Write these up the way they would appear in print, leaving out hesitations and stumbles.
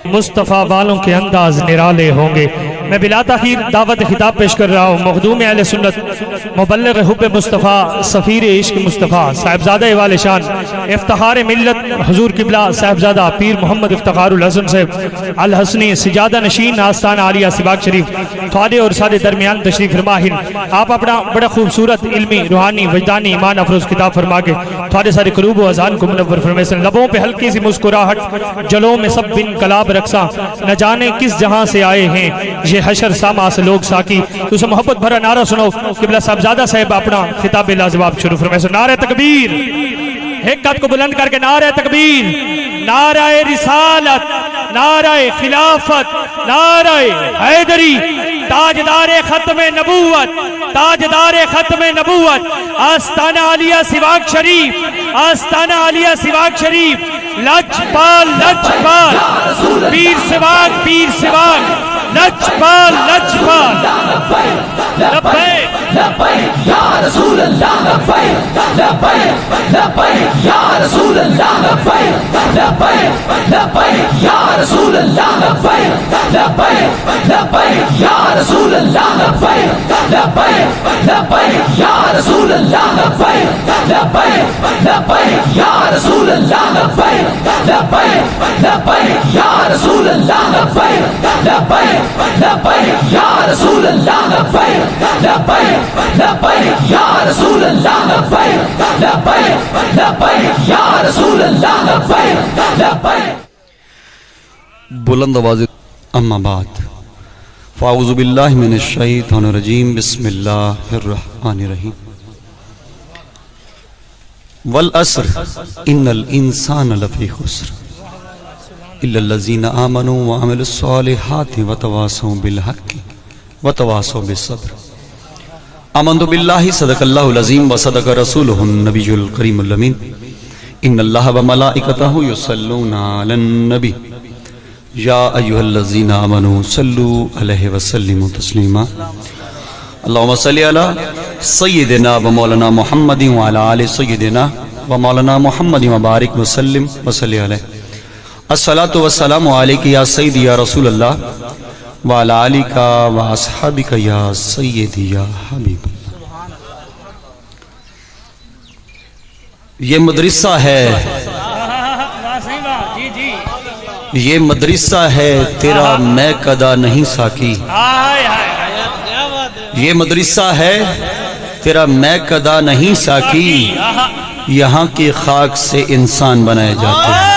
مصطفیٰ والوں کے انداز نرالے ہوں گے۔ میں بلا تاخیر دعوت خطاب پیش کر رہا ہوں مخدوم اہل سنت، مبلغ حب مصطفیٰ، سفیر عشق مصطفیٰ، صاحبزادہ والِ شان، افتخار ملت حضور قبلہ صاحبزادہ پیر محمد افتخار الحسن صاحب الحسنی، سجادہ نشین آستانہ عالیہ سباق شریف، تھوڑے اور سارے درمیان تشریف فرما ہیں۔ آپ اپنا بڑا خوبصورت علمی، روحانی، وجدانی، ایمان افروز کتاب فرما کے تھوڑے سارے قلوب و اذان کو منور فرمائے۔ لبوں پہ ہلکی سی مسکراہٹ، جلوں میں سب بن کلاب رقصاں، نہ جانے کس جہاں سے آئے ہیں یہ حشر ساما سے لوگ ساکی۔ تو اسے محبت بھرا نعرہ سنو، قبلہ صاحبزادہ صاحب اپنا خطاب لاجواب شروع فرمائے۔ نعرہ تکبیر، ایک قد کو بلند کر کے نعرہ تکبیر، نعرہ رسالت، نعرہ خلافت، نعرہ حیدری، تاجدار ختم نبوت، تاجدار ختم نبوت، آستانہ عالیہ سباق شریف، آستانہ عالیہ سباق شریف، لجپال لجپال، پیر سباق پیر سباق، لجپال لجپال، لبیک لبیک یا رسول اللہ، لبیک لبیک لبیک یا رسول اللہ، لبیک لبیک لبیک یا رسول اللہ، لبیک لبیک لبیک یا رسول اللہ، لبیک لبیک لبیک یا رسول اللہ، لبیک لبیک لبیک یا رسول اللہ، لبیک لبیک لبیک یا رسول اللہ، لبیک لبیک لبیک یا رسول اللہ، لبیک لبیک لبیک یا رسول اللہ، لبیک لبیک لبیک یا رسول اللہ، لبیک لبیک۔ بلند آواز اما بعد، فاعوذ باللہ من الشیطان الرجیم، بسم اللہ الرحمن الرحیم۔ والعصر ان الانسان لفی خسر الا الذین آمنوا وعملوا الصالحات وتواصوا بالحق وتواصوا بالصبر۔ آمنت باللہ صدق اللہ العظیم وصدق رسولہ النبی الکریم الامین۔ ان اللہ وملائکتہ یصلون علی النبی یا ایہا الذین آمنوا صلوا علیہ وسلموا تسلیما۔ اللہم صلی علی سیدنا و مولانا محمد وعلی آل سیدنا و مولانا محمد وبارک وسلم وصلی علیہ۔ الصلاۃ والسلام علیک یا سیدی یا رسول اللہ وعلی آلک و اصحابک یا سیدی یا حبیب اللہ۔ یہ مدرسہ ہے، یہ مدرسہ ہے تیرا میں قدا نہیں ساکی۔ یہ مدرسہ ہے تیرا میں قدا نہیں ساکی، یہاں کی خاک سے انسان بنائے جاتے ہیں۔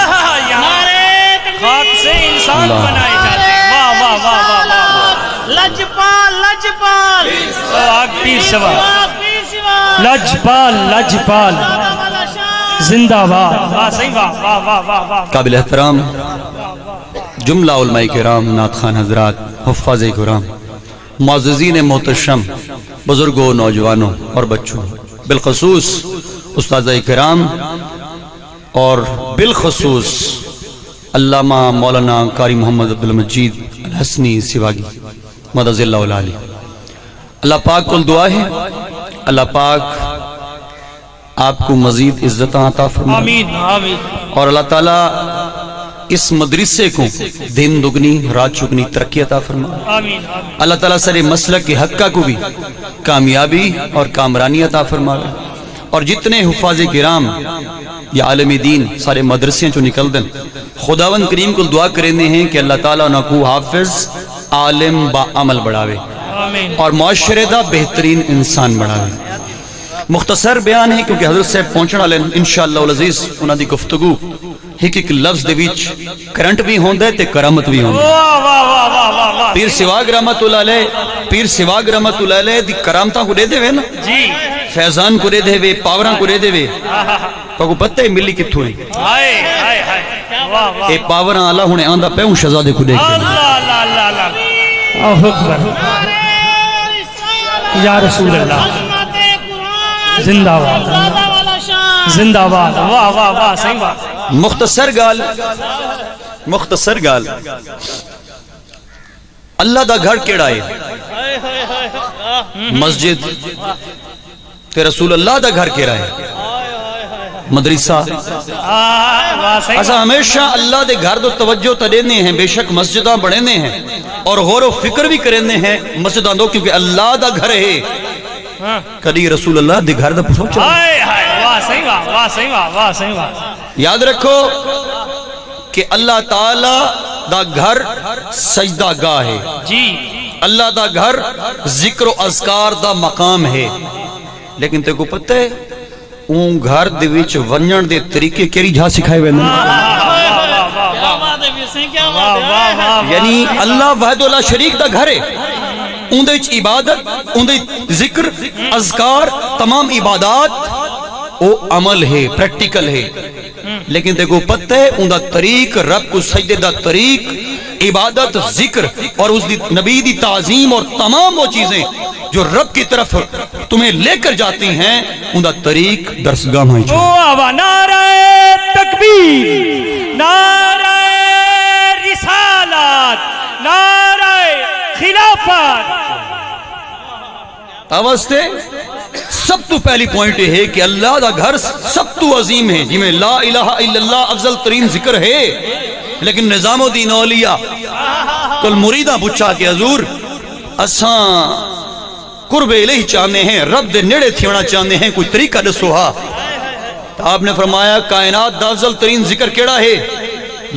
خاک سے انسان بنائے جاتے ہیں۔ واہ واہ واہ واہ واہ، لجپال لجپال، پیر سباق، لجپال لجپال، زندہ باد، واہ صحیح، واہ واہ واہ واہ واہ۔ قابل احترام جملہ علماء کرام، نعت خوان حضرات، حفاظ کرام، معززین محتشم، بزرگوں، نوجوانوں اور بچوں، بالخصوص استاذہ کرام اور بالخصوص علامہ مولانا قاری محمد عبدالمجید الحسنی سواگی مدد اللہ العالی۔ اللہ پاک کو دعا ہے اللہ پاک آپ کو مزید عزت عطا فرمائے، آمین آمین۔ اور اللہ تعالیٰ اس مدرسے کو دن دگنی رات چگنی ترقی عطا فرمائے۔ آمین آمین۔ اللہ تعالیٰ سارے مسلک کے حقہ کو بھی کامیابی اور کامرانی عطا فرمائے، اور جتنے حفاظ کرام یا عالم دین سارے مدرسیں جو نکل دیں، خداوند کریم کو دعا کرنے ہیں کہ اللہ تعالیٰ انہوں کو حافظ، عالم، با عمل بڑھاوے اور معاشرے دا بہترین انسان بڑھاوے۔ مختصر بیان ہے کیونکہ حضرت صاحب پہنچنا لیں انشاءاللہ العزیز انہوں دی گفتگو ایک ایک لفظ دے بیچ کرنٹ بھی ہوندے تے کرامت بھی ہوندے۔ پیر سواگ رحمت اللہ علیہ، پیر سواگ رحمت اللہ علیہ دی کرامتاں کو دے دے وے نا جی، فیضان کو دے دے وے، پاوراں کو دے دے وے، تو کو پتہ ہے ملی کتھوں ہے؟ ہائے ہائے ہائے، واہ واہ، اے پاوراں اللہ ہونے آندہ پیوں شہزادے کو دے کے اللہ اللہ اللہ اللہ، اللہ اکبر، یا رسول اللہ، زندہ باد، زندہ باد، واہ واہ واہ، صحیح بات۔ مختصر گال اللہ دا گھر کیڑا ہے؟ مسجد تے رسول اللہ دا گھر کیڑا ہے؟ مدرسہ واہ صحیح اسا ہمیشہ اللہ دے گھر دو توجہ تے دینے ہیں، بے شک مسجداں بڑھنے ہیں اور غور و فکر بھی کرنے ہیں مسجداں دو، کیونکہ اللہ دا گھر ہے۔ کدی رسول اللہ دے گھر دا پہنچا، ہائے ہائے واہ صحیح واہ واہ صحیح واہ واہ صحیح واہ۔ یاد رکھو کہ اللہ تعالی دا گھر سجدہ گاہ ہے، جی اللہ دا گھر ذکر و اذکار دا مقام ہے، لیکن تے کو پتہ ہے اون گھر دے وچ ونجن دے طریقے کیڑی جھا سکھائے ویندے کیا بات ہے پھر سے، کیا واہ بات واہ ہے؟ واہ یعنی اللہ وحد لا شریک دا گھر ہے، اون دے وچ عبادت، اون دے ذکر اذکار تمام عبادات او عمل ہے، پریکٹیکل ہے، لیکن دیکھو پتہ ہے اون دا طریق، رب کو سجدے دا طریق، عبادت، ذکر اور اس دی نبی دی تعظیم اور تمام وہ چیزیں جو رب کی طرف تمہیں لے کر جاتی ہیں، ان دا طریق درسگاہ میں چھو۔ واہ واہ نعرہ تکبیر، نعرہ رسالت، نعرہ خلافت۔ آوازتے سب تو پہلی پوائنٹ یہ ہے کہ اللہ دا گھر سب تو عظیم ہے، جی میں لا الہ الا اللہ افضل ترین ذکر ہے، لیکن نظام الدین اولیاء کل مریدہ پوچھا کہ حضور اساں قرب الہی چاہنے ہیں، رب دے نیڑے تھیونا چاہنے ہیں، کوئی طریقہ دسو ہا۔ تو آپ نے فرمایا کائنات دا افضل ترین ذکر کیڑا ہے؟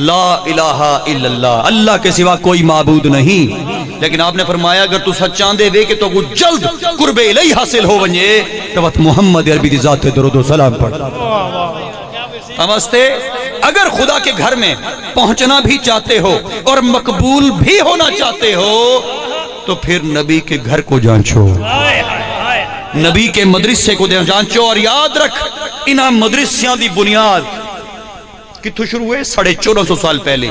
لا الہ الا اللہ، اللہ کے سوا کوئی معبود نہیں۔ لیکن آپ نے فرمایا اگر تو سچ چاندے وے کہ تو کو جلد قرب الہی حاصل ہو ونجے تو وقت محمد عربی دی ذات درود و سلام پڑھ۔ نمستے، اگر خدا کے گھر میں پہنچنا بھی چاہتے ہو اور مقبول بھی ہونا چاہتے ہو تو پھر نبی کے گھر کو جانچو، نبی کے مدرسے کو جانچو، اور یاد رکھ انہاں مدرسیاں دی بنیاد کتھوں شروع ہوئے؟ 1450 سال پہلے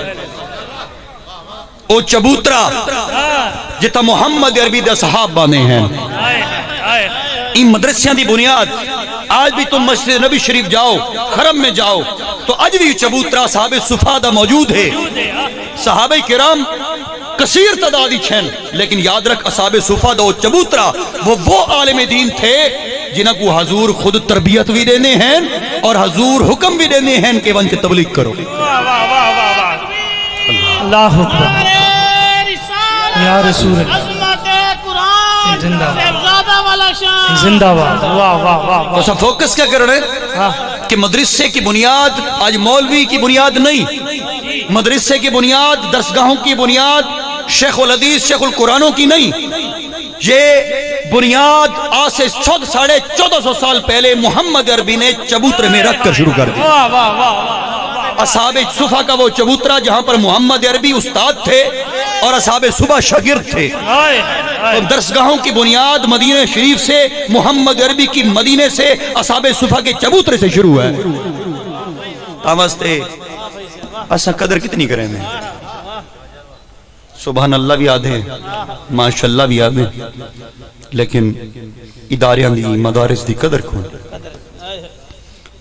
او چبوترا جتا محمد عربی دے صحاب بانے ہیں، ان مدرسیاں دی بنیاد آج بھی تم مسجد نبی شریف جاؤ، حرم میں جاؤ تو آج بھی چبوترا صحابہ صفا دا موجود ہے۔ صحابہ کرام کثیر تعدادی چھن، لیکن یاد رکھ اصحاب صفا دا چبوترا وہ عالم دین تھے جنہاں کو حضور خود تربیت بھی دینے ہیں اور حضور حکم بھی دینے ہیں کہ ون کے تبلیغ کرو۔ اللہ اکبر یا رسول اللہ، عظمت قرآن، زندہ باد، صاحبزادہ والا شان، زندہ باد۔ واہ واہ واہ تو واہ۔ سب فوکس کیا کر رہے ہیں کہ مدرسے کی بنیاد آج مولوی کی بنیاد نہیں، مدرسے کی بنیاد درسگاہوں کی بنیاد شیخ الحدیث شیخ القرآنوں کی نہیں، یہ بنیاد آج سے 1450 سال پہلے محمد عربی نے چبوترے میں رکھ کر شروع کر دی۔ واہ واہ واہ۔ اصحاب صفا کا وہ چبوترا جہاں پر محمد عربی استاد تھے اور اصحاب صفا شاگرد تھے، اور درسگاہوں کی بنیاد مدینہ شریف سے، محمد عربی کی مدینے سے، اصحاب صفا کے چبوترے سے شروع ہے۔ آمستے ایسا قدر کتنی کریں میں؟ سبحان اللہ بھی آدھے، ماشاءاللہ بھی آدھے، لیکن اداریاں دی مدارس دی قدر کون؟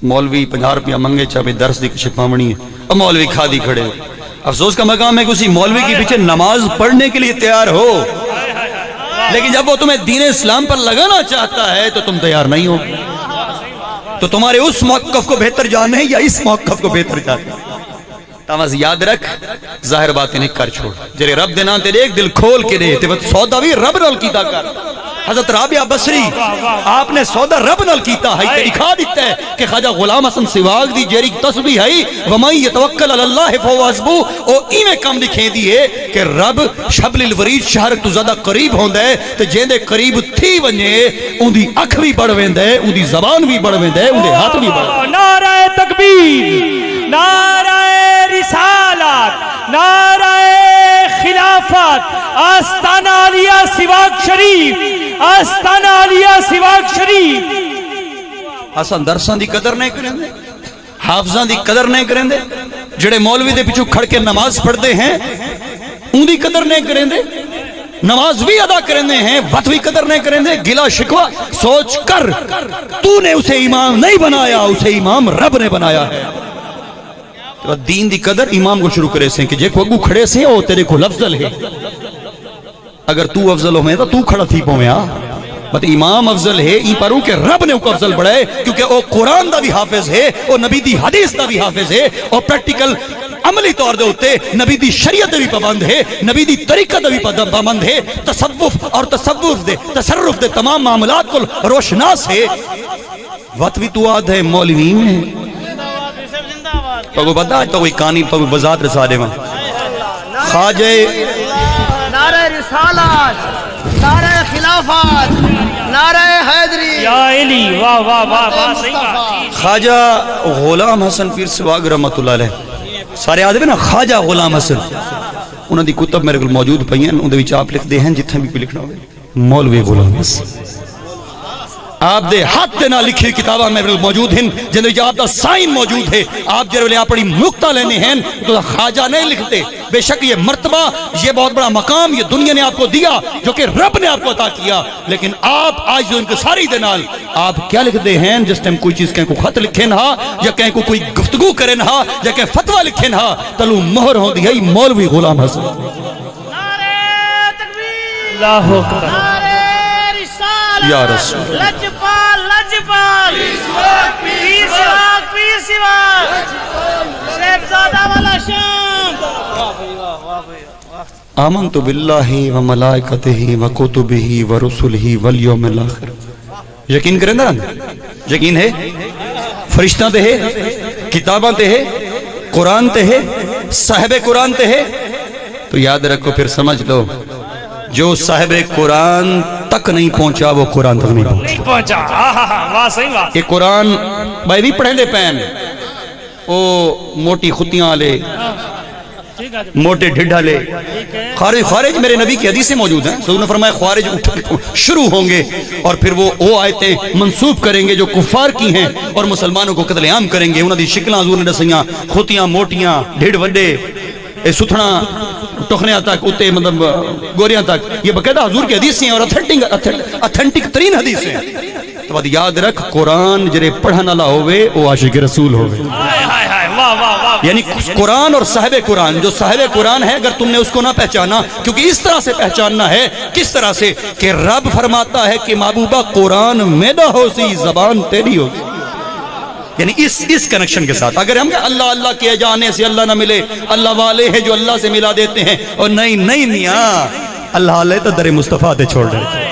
مولوی 50 روپیہ منگے چاہے درس دی کچھ پامنی ہے، اور مولوی کھادی کھڑے۔ افسوس کا مقام ہے کہ اسی مولوی کی پیچھے نماز پڑھنے کے لیے تیار ہو، لیکن جب وہ تمہیں دین اسلام پر لگانا چاہتا ہے تو تم تیار نہیں ہو، تو تمہارے اس موقف کو بہتر جانے یا اس موقف کو بہتر جانے؟ تماز یاد رکھ، ظاہر باتیں نہیں کر چھوڑ، جرے رب دینا تے دیکھ دل کھول کے دے تے سودا بھی رب نال کیتا کر۔ حضرت رابعہ بصری آپ نے سودا رب نال کیتا ہے، تے دکھا دیتا ہے کہ خواجہ غلام حسن سواگ دی جیری تسبیح ہے وَمَن يَتَوَكَّلْ عَلَى اللَّهِ فَهُوَ حَسْبُهُ، او ایویں کم دکھے دی ہے کہ رب شبل الورید شہر تو زیادہ قریب ہوندا ہے، تے جیندے قریب تھی ونجے اون دی اکھ بھی بڑھ ویندا ہے، اون دی زبان بھی بڑھ ویندا ہے، اون دے ہاتھ بھی بڑھ۔ نعرہ تکبیر، نعرہ رسالت، نعرہ خلافت، آستانہ علیہ سواگ شریف، آستانہ علیہ سواگ شریف۔ حسن درساں دی قدر نہیں کریں دے، حافظاں دی قدر نہیں کریں دے، جڑے مولوی دے پیچھو کھڑ کے نماز پڑھ دے ہیں ان دی قدر نہیں کریں دے، نماز بھی ادا کرنے ہیں، وقت بھی قدر نہیں کریں دے، گلا شکوہ سوچ کر تو نے اسے امام نہیں بنایا، اسے امام رب نے بنایا ہے۔ دین دی قدر امام کو شروع کرے سے کہ جے کو اگو کھڑے سے او تیرے کو افضل ہے، اگر تو افضل ہو میں تو کھڑا تھی پو میں بت امام افضل ہے ای پرو کہ رب نے کو افضل بڑھائے کیونکہ وہ قرآن دا بھی حافظ ہے وہ نبی دی حدیث دا بھی حافظ ہے اور پریکٹیکل عملی طور دے ہوتے نبی دی شریعت دے بھی پابند ہے نبی دی طریقہ دے بھی پابند ہے تصوف اور تصرف دے تمام معاملات کو روشناس ہے وقت بھی تو آدھ ہے مولوی میں پگو بتا تو کوئی کہانی پگو بذات رسالے میں خواجہ نعرہ رسالت نعرہ خلافت نعرہ حیدری یا علی واہ واہ واہ واہ صحیح بات خواجہ غلام حسن پیر سواگ رحمت اللہ علیہ سارے آدھے نا خواجہ غلام حسن انہوں دی کتب میرے کو موجود پہی ہیں انہوں دے آپ لکھ دے ہیں جتنے بھی کوئی لکھنا ہوگا مولوی غلام حسن آپ دے ہاتھ دے نہ لکھی کتابہ میں موجود ہیں جن دے آپ دا سائن موجود ہے آپ جنہوں اپنی نکتہ لینے ہیں تو خواجہ نہیں لکھتے بے شک یہ مرتبہ یہ بہت بڑا مقام یہ دنیا نے آپ کو دیا جو کہ رب نے آپ کو عطا کیا لیکن آپ آج جو انکساری دے نال آپ کیا لکھ دے ہیں جس ٹائم کوئی چیز کہیں کو خط لکھیں نہ یا کہیں کو کوئی گفتگو کریں نہ یا کہیں فتوہ لکھیں نہ تلو مہر ہوں دی ہے مولوی غلام حسن نعرہ تکبیر اللہ اکبر نعرہ رسالت یا رسول لجپال لجپال پیر سواگ صاحبزادہ والا شام آمنت باللہ و ملائکتہ و کتبہ و رسلہ والیوم الاخر یقین کریں نا یقین ہے فرشتہ تے ہے کتاباں تے ہے قرآن تے ہے صاحب قرآن تے ہے تو یاد رکھو پھر سمجھ لو جو صاحب قرآن تک نہیں پہنچا وہ قرآن تک نہیں پہنچا نہیں پہنچا واہ صحیح بات یہ قرآن بھائی بھی پڑھیں دے پین او موٹی خطیاں لے موٹے ڈھڈا لے خارج میرے نبی کی حدیثیں موجود ہیں حضور نے فرمایا خوارج شروع ہوں گے اور پھر وہ آیتیں منسوب کریں گے جو کفار کی ہیں اور مسلمانوں کو قتل عام کریں گے انہوں نے شکلیں حضور نے دسیاں خطیاں موٹیاں ڈھڈ وڈے ستھنا ٹخنیاں تک اتے مطلب گوریاں تک یہ باقاعدہ حضور کی حدیثیں اور اتھینٹک ترین حدیثیں تو بعد یاد رکھ قرآن جرے پڑھن والا ہوئے وہ عاشق رسول ہوئے یعنی قرآن اور صاحب قرآن جو صاحب قرآن ہے اگر تم نے اس کو نہ پہچانا کیونکہ اس طرح سے پہچاننا ہے کس طرح سے کہ رب فرماتا ہے کہ محبوبہ قرآن میں نہ ہو سی زبان تیری ہو سی یعنی اس کنیکشن کے ساتھ اگر ہم اللہ اللہ کیے جانے سے اللہ نہ ملے اللہ والے ہیں جو اللہ سے ملا دیتے ہیں اور نہیں میاں اللہ علیہ تو در مصطفیٰ دے چھوڑ دیتے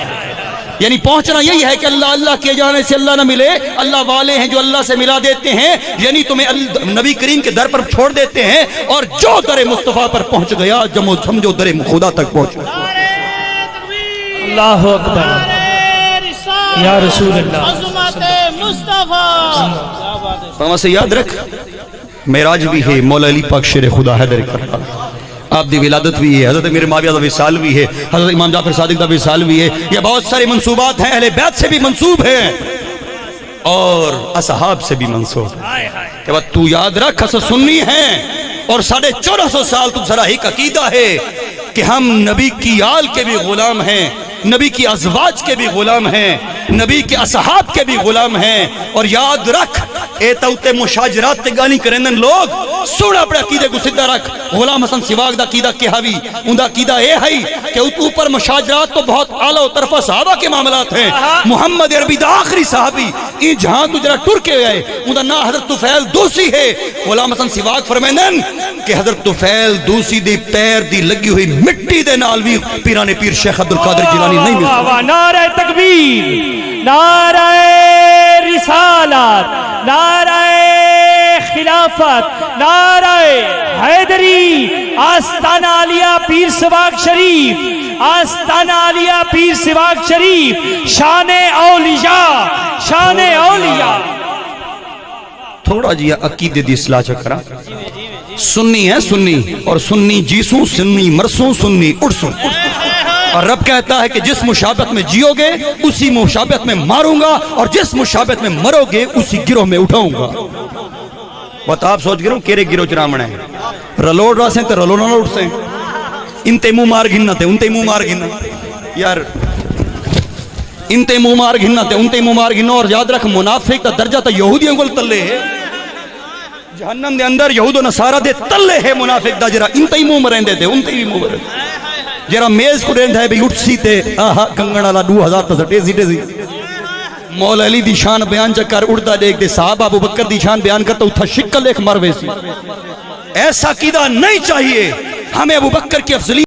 یعنی پہنچنا یہی ہے کہ اللہ اللہ کیے جانے سے اللہ نہ ملے اللہ والے ہیں جو اللہ سے ملا دیتے ہیں یعنی تمہیں نبی کریم کے در پر چھوڑ دیتے ہیں اور جو در مصطفیٰ پر پہنچ گیا جمع سمجھو در خدا تک پہنچ اللہ اکبر یا رسول اللہ عظمت مصطفیٰ وہاں سے یاد رکھ معراج بھی ہے مولا علی پاک شیر خدا حیدر کربلا آپ دی ولادت بھی ہے حضرت امیر معاویہ دا وصال بھی ہے حضرت امام جعفر صادق دا وصال بھی ہے یہ بہت سارے منصوبات ہیں اہل بیت سے بھی منصوب ہیں اور اصحاب سے بھی منصوب ہیں کہ بات تو یاد رکھ اسے سننی ہیں اور 1450 سال تم ذرا ہی عقیدہ ہے کہ ہم نبی کی آل کے بھی غلام ہیں نبی کی ازواج کے بھی غلام ہیں نبی کے اصحاب کے بھی غلام ہیں اور یاد رکھ اے توتے مشاجرات تے گانی کرنن لوگ سوڑا اپنے عقیدے کو سدھا رکھ غلام حسن سواگ دا عقیدہ کیا بھی ان دا عقیدہ اے ہے کہ اوپر مشاجرات تو بہت اعلیٰ و طرفہ صحابہ کے معاملات ہیں محمد عربی دا آخری صحابی یہ جہاں تو جرا ٹر کے گئے ان دا نا حضرت طفیل دوسی ہے غلام حسن سواگ فرمائنن کہ حضرت طفیل دوسی دی پیر دی لگی ہوئی مٹی دے نال بھی پیران پیر شیخ عبدالقادر جیلانی نہیں ملتا نعرہ تکبیر نعرہ رسالت نعرہ خلافت نعرہ حیدری آستانہ علیہ پیر سواگ شریف آستانہ علیہ پیر سواگ شریف شان اولیاء شان اولیاء تھوڑا جی عقیدے دی اصلاح چکرا سنی ہے سنی اور سنی جیسوں سنی مرسوں سنی اڑسوں اور رب کہتا ہے کہ جس مشابہت میں جیو گے اسی مشابہت میں ماروں گا اور جس مشابہت میں مرو گے اسی گروہ میں اٹھاؤں گا بتا آپ سوچ گروں کیرے گروہ چرامن ہے رلوڑ راسیں تے رلوڑ نہ اٹھ سیں انتے مو مار گھننا تے انتے مو مار گھننا یار انتے مو مار گھننا تے انتے مو مار گھننا اور یاد رکھ منافق تا درجہ تا یہودیوں کو تلے ہے جہنم دے اندر یہود و نصارہ دے تلے ہے منافق دا جرا انتے مو مرین دے انتے بھی مو مرین جرا میز کو رہندا ہے بھی اٹھ سی تے آہا کنگن والا 2000 تے ٹیزی ٹیزی مولا علی دی شان بیان چکر اڑتا دیکھ دے صحابہ ابو بکر دی شان بیان کرتا اتھا شکل ایک مروے سی ایسا قیدہ نہیں چاہیے ہمیں ابو بکر کی افضلی